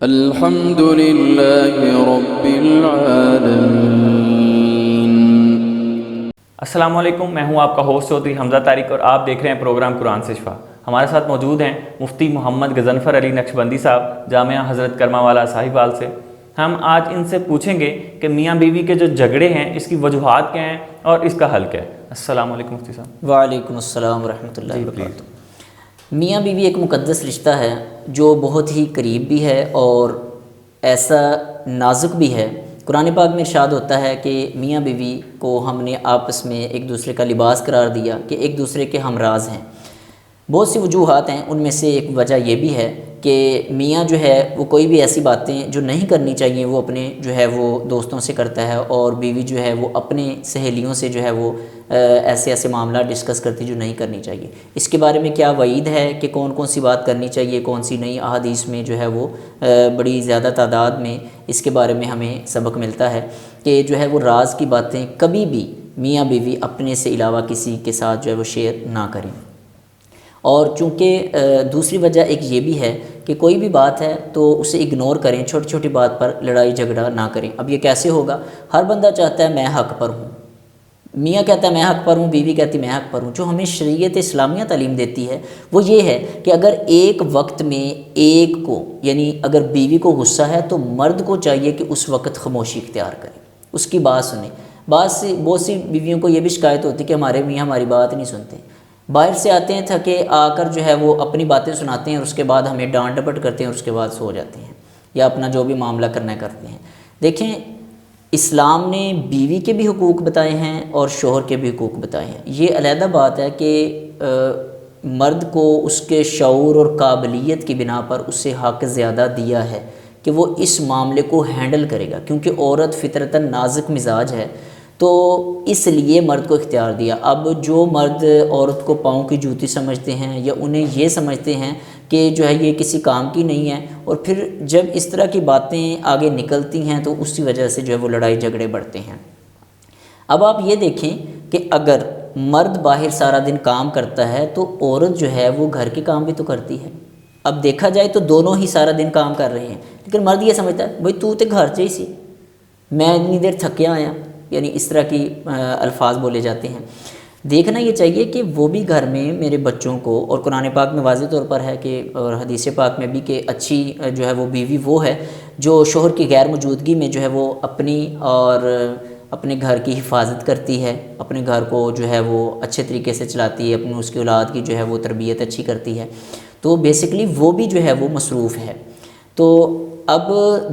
الحمد للہ رب العالمین۔ السلام علیکم، میں ہوں آپ کا ہوسٹ چودھری حمزہ طارق اور آپ دیکھ رہے ہیں پروگرام قرآن سے شفا۔ ہمارے ساتھ موجود ہیں مفتی محمد غضنفر علی نقشبندی صاحب جامعہ حضرت کرما والا صاحبال سے۔ ہم آج ان سے پوچھیں گے کہ میاں بیوی کے جو جھگڑے ہیں اس کی وجوہات کیا ہیں اور اس کا حل کیا ہے۔ السلام علیکم مفتی صاحب۔ وعلیکم السلام ورحمۃ اللہ وبرکاتہ۔ میاں بیوی ایک مقدس رشتہ ہے جو بہت ہی قریب بھی ہے اور ایسا نازک بھی ہے۔ قرآن پاک میں ارشاد ہوتا ہے کہ میاں بیوی کو ہم نے آپس میں ایک دوسرے کا لباس قرار دیا کہ ایک دوسرے کے ہمراز ہیں۔ بہت سی وجوہات ہیں، ان میں سے ایک وجہ یہ بھی ہے کہ میاں جو ہے وہ کوئی بھی ایسی باتیں جو نہیں کرنی چاہیے وہ اپنے جو ہے وہ دوستوں سے کرتا ہے، اور بیوی جو ہے وہ اپنے سہیلیوں سے جو ہے وہ ایسے معاملات ڈسکس کرتی جو نہیں کرنی چاہیے۔ اس کے بارے میں کیا وعید ہے کہ کون کون سی بات کرنی چاہیے، کون سی نہیں، احادیث میں جو ہے وہ بڑی زیادہ تعداد میں اس کے بارے میں ہمیں سبق ملتا ہے کہ جو ہے وہ راز کی باتیں کبھی بھی میاں بیوی اپنے سے علاوہ کسی کے ساتھ جو ہے وہ شیئر نہ کریں۔ اور چونکہ دوسری وجہ ایک یہ بھی ہے کہ کوئی بھی بات ہے تو اسے اگنور کریں، چھوٹی چھوٹی بات پر لڑائی جھگڑا نہ کریں۔ اب یہ کیسے ہوگا؟ ہر بندہ چاہتا ہے میں حق پر ہوں، میاں کہتا ہے میں حق پر ہوں، بیوی کہتی میں حق پر ہوں۔ جو ہمیں شریعت اسلامیہ تعلیم دیتی ہے وہ یہ ہے کہ اگر ایک وقت میں ایک کو، یعنی اگر بیوی کو غصہ ہے تو مرد کو چاہیے کہ اس وقت خاموشی اختیار کرے، اس کی بات سنیں۔ بہت سی بیویوں کو یہ بھی شکایت ہوتی ہے کہ ہمارے میاں ہماری بات نہیں سنتے، باہر سے آتے ہیں تھکے، آ کر جو ہے وہ اپنی باتیں سناتے ہیں اور اس کے بعد ہمیں ڈانٹ ڈپٹ کرتے ہیں اور اس کے بعد سو جاتے ہیں یا اپنا جو بھی معاملہ کرنا ہے کرتے ہیں۔ دیکھیں، اسلام نے بیوی کے بھی حقوق بتائے ہیں اور شوہر کے بھی حقوق بتائے ہیں۔ یہ علیحدہ بات ہے کہ مرد کو اس کے شعور اور قابلیت کی بنا پر اسے حق زیادہ دیا ہے کہ وہ اس معاملے کو ہینڈل کرے گا، کیونکہ عورت فطرتاً نازک مزاج ہے، تو اس لیے مرد کو اختیار دیا۔ اب جو مرد عورت کو پاؤں کی جوتی سمجھتے ہیں یا انہیں یہ سمجھتے ہیں کہ جو ہے یہ کسی کام کی نہیں ہے، اور پھر جب اس طرح کی باتیں آگے نکلتی ہیں تو اسی وجہ سے جو ہے وہ لڑائی جھگڑے بڑھتے ہیں۔ اب آپ یہ دیکھیں کہ اگر مرد باہر سارا دن کام کرتا ہے تو عورت جو ہے وہ گھر کے کام بھی تو کرتی ہے۔ اب دیکھا جائے تو دونوں ہی سارا دن کام کر رہے ہیں، لیکن مرد یہ سمجھتا ہے بھائی تو گھر چاہیے سی، میں اتنی دیر تھکیا آیا، یعنی اس طرح کی الفاظ بولے جاتے ہیں۔ دیکھنا یہ چاہیے کہ وہ بھی گھر میں میرے بچوں کو، اور قرآن پاک میں واضح طور پر ہے کہ اور حدیث پاک میں بھی کہ اچھی جو ہے وہ بیوی وہ ہے جو شوہر کی غیر موجودگی میں جو ہے وہ اپنی اور اپنے گھر کی حفاظت کرتی ہے، اپنے گھر کو جو ہے وہ اچھے طریقے سے چلاتی ہے، اپنی اس کی اولاد کی جو ہے وہ تربیت اچھی کرتی ہے، تو بیسیکلی وہ بھی جو ہے وہ مصروف ہے۔ تو اب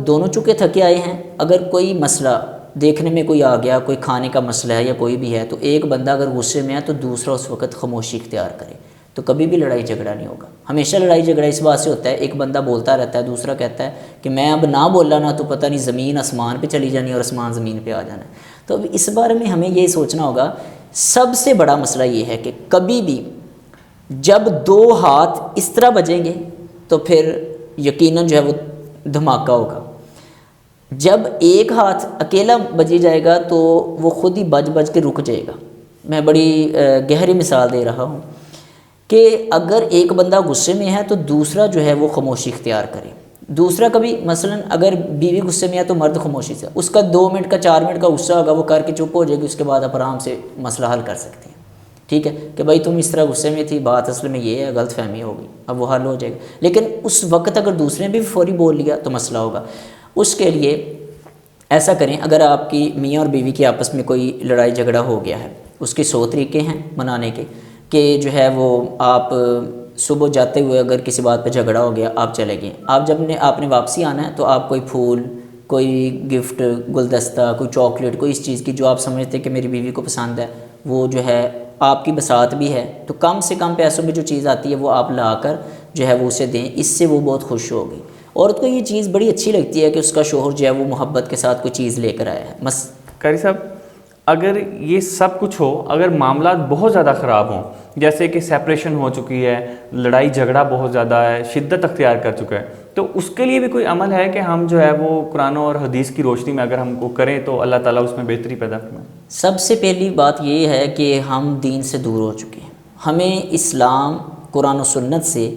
دونوں چونکہ تھکے آئے ہیں، اگر کوئی مسئلہ دیکھنے میں کوئی آ گیا، کوئی کھانے کا مسئلہ ہے یا کوئی بھی ہے، تو ایک بندہ اگر غصے میں ہے تو دوسرا اس وقت خاموشی اختیار کرے، تو کبھی بھی لڑائی جھگڑا نہیں ہوگا۔ ہمیشہ لڑائی جھگڑا اس بات سے ہوتا ہے، ایک بندہ بولتا رہتا ہے، دوسرا کہتا ہے کہ میں اب نہ بولا نا تو پتہ نہیں زمین آسمان پہ چلی جانی اور آسمان زمین پہ آ جانا ہے۔ تو اب اس بارے میں ہمیں یہ سوچنا ہوگا، سب سے بڑا مسئلہ یہ ہے کہ کبھی بھی جب دو ہاتھ اس طرح بجیں گے تو پھر یقیناً جو ہے وہ دھماکہ ہوگا۔ جب ایک ہاتھ اکیلا بجی جائے گا تو وہ خود ہی بج بج کے رک جائے گا۔ میں بڑی گہری مثال دے رہا ہوں کہ اگر ایک بندہ غصے میں ہے تو دوسرا جو ہے وہ خاموشی اختیار کرے۔ دوسرا کبھی مثلا اگر بیوی غصے میں ہے تو مرد خاموشی سے، اس کا 2 منٹ کا 4 منٹ کا غصہ ہوگا، وہ کر کے چپ ہو جائے گی، اس کے بعد آپ آرام سے مسئلہ حل کر سکتے ہیں، ٹھیک ہے کہ بھائی تم اس طرح غصے میں تھی، بات اصل میں یہ ہے، غلط فہمی ہوگی، اب وہ حل ہو جائے گا۔ لیکن اس وقت اگر دوسرے نے بھی فوری بول لیا تو مسئلہ ہوگا۔ اس کے لیے ایسا کریں، اگر آپ کی میاں اور بیوی کے آپس میں کوئی لڑائی جھگڑا ہو گیا ہے، اس کے 100 طریقے ہیں منانے کے، کہ جو ہے وہ آپ صبح جاتے ہوئے اگر کسی بات پہ جھگڑا ہو گیا، آپ چلے گئے، آپ نے واپسی آنا ہے تو آپ کوئی پھول، کوئی گفٹ، گلدستہ، کوئی چاکلیٹ، کوئی اس چیز کی جو آپ سمجھتے ہیں کہ میری بیوی کو پسند ہے، وہ جو ہے آپ کی بساط بھی ہے تو کم سے کم پیسوں میں جو چیز آتی ہے وہ آپ لا کر جو ہے وہ اسے دیں، اس سے وہ بہت خوش ہوگی۔ عورت کو یہ چیز بڑی اچھی لگتی ہے کہ اس کا شوہر جو ہے وہ محبت کے ساتھ کوئی چیز لے کر آیا ہے۔ قاری صاحب، اگر یہ سب کچھ ہو، اگر معاملات بہت زیادہ خراب ہوں، جیسے کہ سیپریشن ہو چکی ہے، لڑائی جھگڑا بہت زیادہ ہے، شدت اختیار کر چکا ہے، تو اس کے لیے بھی کوئی عمل ہے کہ ہم جو ہے وہ قرآن اور حدیث کی روشنی میں اگر ہم کو کریں تو اللہ تعالیٰ اس میں بہتری پیدا فرمائے؟ سب سے پہلی بات یہ ہے کہ ہم دین سے دور ہو چکے ہیں۔ ہمیں اسلام، قرآن و سنت سے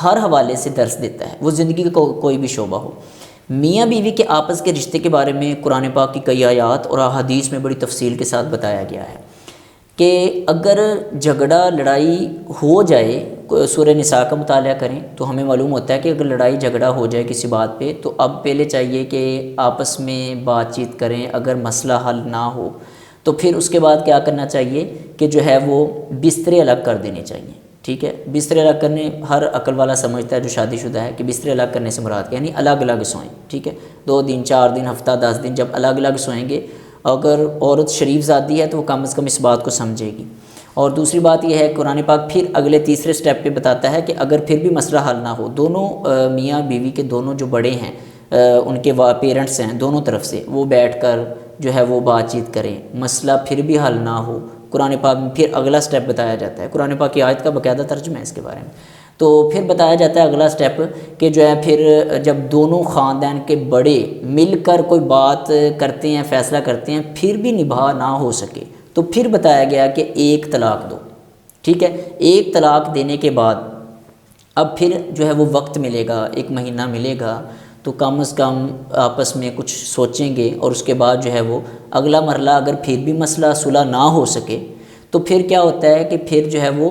ہر حوالے سے درس دیتا ہے، وہ زندگی کا کوئی بھی شعبہ ہو۔ میاں بیوی کے آپس کے رشتے کے بارے میں قرآن پاک کی کئی آیات اور احادیث میں بڑی تفصیل کے ساتھ بتایا گیا ہے کہ اگر جھگڑا لڑائی ہو جائے، سورہ نساء کا مطالعہ کریں تو ہمیں معلوم ہوتا ہے کہ اگر لڑائی جھگڑا ہو جائے کسی بات پہ تو اب پہلے چاہیے کہ آپس میں بات چیت کریں، اگر مسئلہ حل نہ ہو تو پھر اس کے بعد کیا کرنا چاہیے کہ جو ہے وہ بسترے الگ کر دینے چاہیے، ٹھیک ہے۔ بسترے الگ کرنے ہر عقل والا سمجھتا ہے جو شادی شدہ ہے کہ بسترے الگ کرنے سے مراد یعنی الگ الگ سوئیں، ٹھیک ہے، 2 دن 4 دن ہفتہ 10 دن جب الگ الگ سوئیں گے، اگر عورت شریف ذاتی ہے تو وہ کم از کم اس بات کو سمجھے گی۔ اور دوسری بات یہ ہے قرآن پاک پھر اگلے تیسرے سٹیپ پہ بتاتا ہے کہ اگر پھر بھی مسئلہ حل نہ ہو، دونوں میاں بیوی کے دونوں جو بڑے ہیں ان کے پیرنٹس ہیں دونوں طرف سے، وہ بیٹھ کر جو ہے وہ بات چیت کریں، مسئلہ پھر بھی حل نہ ہو، قرآن پاک میں پھر اگلا سٹیپ بتایا جاتا ہے۔ قرآن پاک کی آیت کا باقاعدہ ترجمہ ہے اس کے بارے میں، تو پھر بتایا جاتا ہے اگلا سٹیپ کہ جو ہے پھر جب دونوں خاندان کے بڑے مل کر کوئی بات کرتے ہیں، فیصلہ کرتے ہیں، پھر بھی نبھا نہ ہو سکے تو پھر بتایا گیا کہ 1 طلاق دو، ٹھیک ہے۔ 1 طلاق دینے کے بعد اب پھر جو ہے وہ وقت ملے گا، 1 مہینہ ملے گا، تو کم از کم آپس میں کچھ سوچیں گے، اور اس کے بعد جو ہے وہ اگلا مرحلہ اگر پھر بھی مسئلہ صلح نہ ہو سکے تو پھر کیا ہوتا ہے کہ پھر جو ہے وہ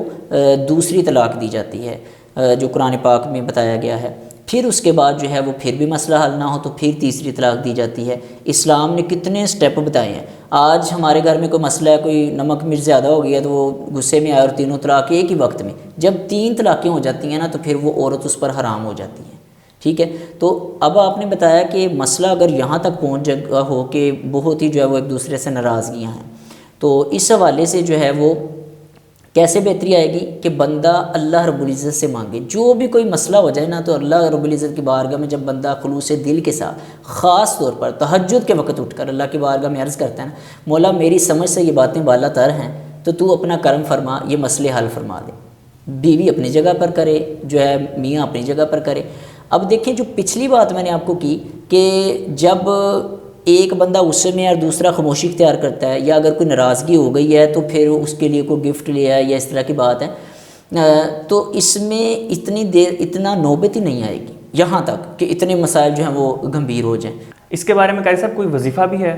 دوسری طلاق دی جاتی ہے جو قرآن پاک میں بتایا گیا ہے۔ پھر اس کے بعد جو ہے وہ پھر بھی مسئلہ حل نہ ہو تو پھر تیسری طلاق دی جاتی ہے۔ اسلام نے کتنے سٹیپ بتائے ہیں۔ آج ہمارے گھر میں کوئی مسئلہ ہے، کوئی نمک مرچ زیادہ ہو گیا تو وہ غصے میں آئے اور تینوں طلاق ایک ہی وقت میں، جب 3 طلاقیں ہو جاتی ہیں نا تو پھر وہ عورت اس پر حرام ہو جاتی ہے، ٹھیک ہے۔ تو اب آپ نے بتایا کہ مسئلہ اگر یہاں تک پہنچ جائے ہو کہ بہت ہی جو ہے وہ ایک دوسرے سے ناراضگیاں ہیں، تو اس حوالے سے جو ہے وہ کیسے بہتری آئے گی کہ بندہ اللہ رب العزت سے مانگے، جو بھی کوئی مسئلہ ہو جائے نا تو اللہ رب العزت کی بارگاہ میں جب بندہ خلوص دل کے ساتھ خاص طور پر تہجد کے وقت اٹھ کر اللہ کی بارگاہ میں عرض کرتا ہے نا، مولا میری سمجھ سے یہ باتیں بالا تر ہیں تو تو اپنا کرم فرما، یہ مسئلے حل فرما دے۔ بیوی اپنی جگہ پر کرے، جو ہے میاں اپنی جگہ پر کرے۔ اب دیکھیں جو پچھلی بات میں نے آپ کو کی کہ جب ایک بندہ غصے میں اور دوسرا خاموشی اختیار کرتا ہے، یا اگر کوئی ناراضگی ہو گئی ہے تو پھر اس کے لیے کوئی گفٹ لیا ہے یا اس طرح کی بات ہے، تو اس میں اتنی دیر اتنا نوبت ہی نہیں آئے گی یہاں تک کہ اتنے مسائل جو ہیں وہ گمبھیر ہو جائیں۔ اس کے بارے میں قاری صاحب کوئی وظیفہ بھی ہے؟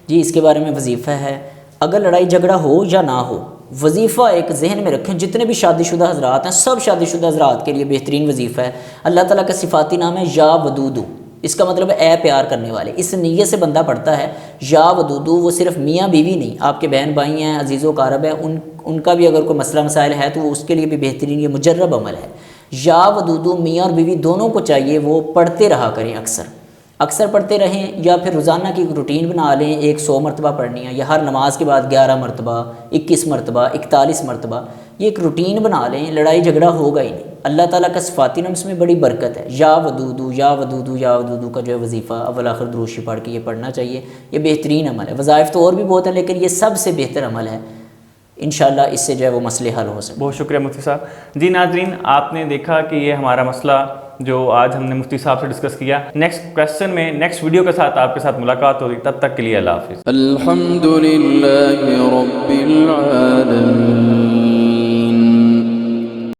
جی اس کے بارے میں وظیفہ ہے، اگر لڑائی جھگڑا ہو یا نہ ہو، وظیفہ ایک ذہن میں رکھیں، جتنے بھی شادی شدہ حضرات ہیں سب شادی شدہ حضرات کے لیے بہترین وظیفہ ہے۔ اللہ تعالیٰ کا صفاتی نام ہے یا ودودو، اس کا مطلب ہے اے پیار کرنے والے۔ اس نیت سے بندہ پڑھتا ہے یا ودودو، وہ صرف میاں بیوی نہیں، آپ کے بہن بھائی ہیں، عزیز و اقارب ہیں، ان کا بھی اگر کوئی مسئلہ مسائل ہے تو اس کے لیے بھی بہترین یہ مجرب عمل ہے۔ یا ودودو، میاں اور بیوی دونوں کو چاہیے وہ پڑھتے رہا کریں، اکثر پڑھتے رہیں، یا پھر روزانہ کی روٹین بنا لیں، 100 مرتبہ پڑھنی ہے، یا ہر نماز کے بعد 11 مرتبہ، 21 مرتبہ، 41 مرتبہ، یہ ایک روٹین بنا لیں، لڑائی جھگڑا ہوگا ہی نہیں۔ اللہ تعالیٰ کا صفاتی نام اس میں بڑی برکت ہے۔ یا ودودو یا ودودو یا ودودو کا جو ہے وظیفہ اول آخر دروشی پڑھ کے یہ پڑھنا چاہیے، یہ بہترین عمل ہے۔ وظائف تو اور بھی بہت ہیں لیکن یہ سب سے بہتر عمل ہے، انشاءاللہ اس سے جو ہے وہ مسئلے حل ہو سکتے ہیں۔ بہت شکریہ مفتی صاحب۔ جی ناظرین، آپ نے دیکھا کہ یہ ہمارا مسئلہ جو آج ہم نے مفتی صاحب سے ڈسکس کیا۔ نیکسٹ کویسچن میں نیکسٹ ویڈیو کے ساتھ آپ کے ساتھ ملاقات ہوگی، تب تک کے لیے اللہ حافظ۔ الحمد للہ رب العالمین۔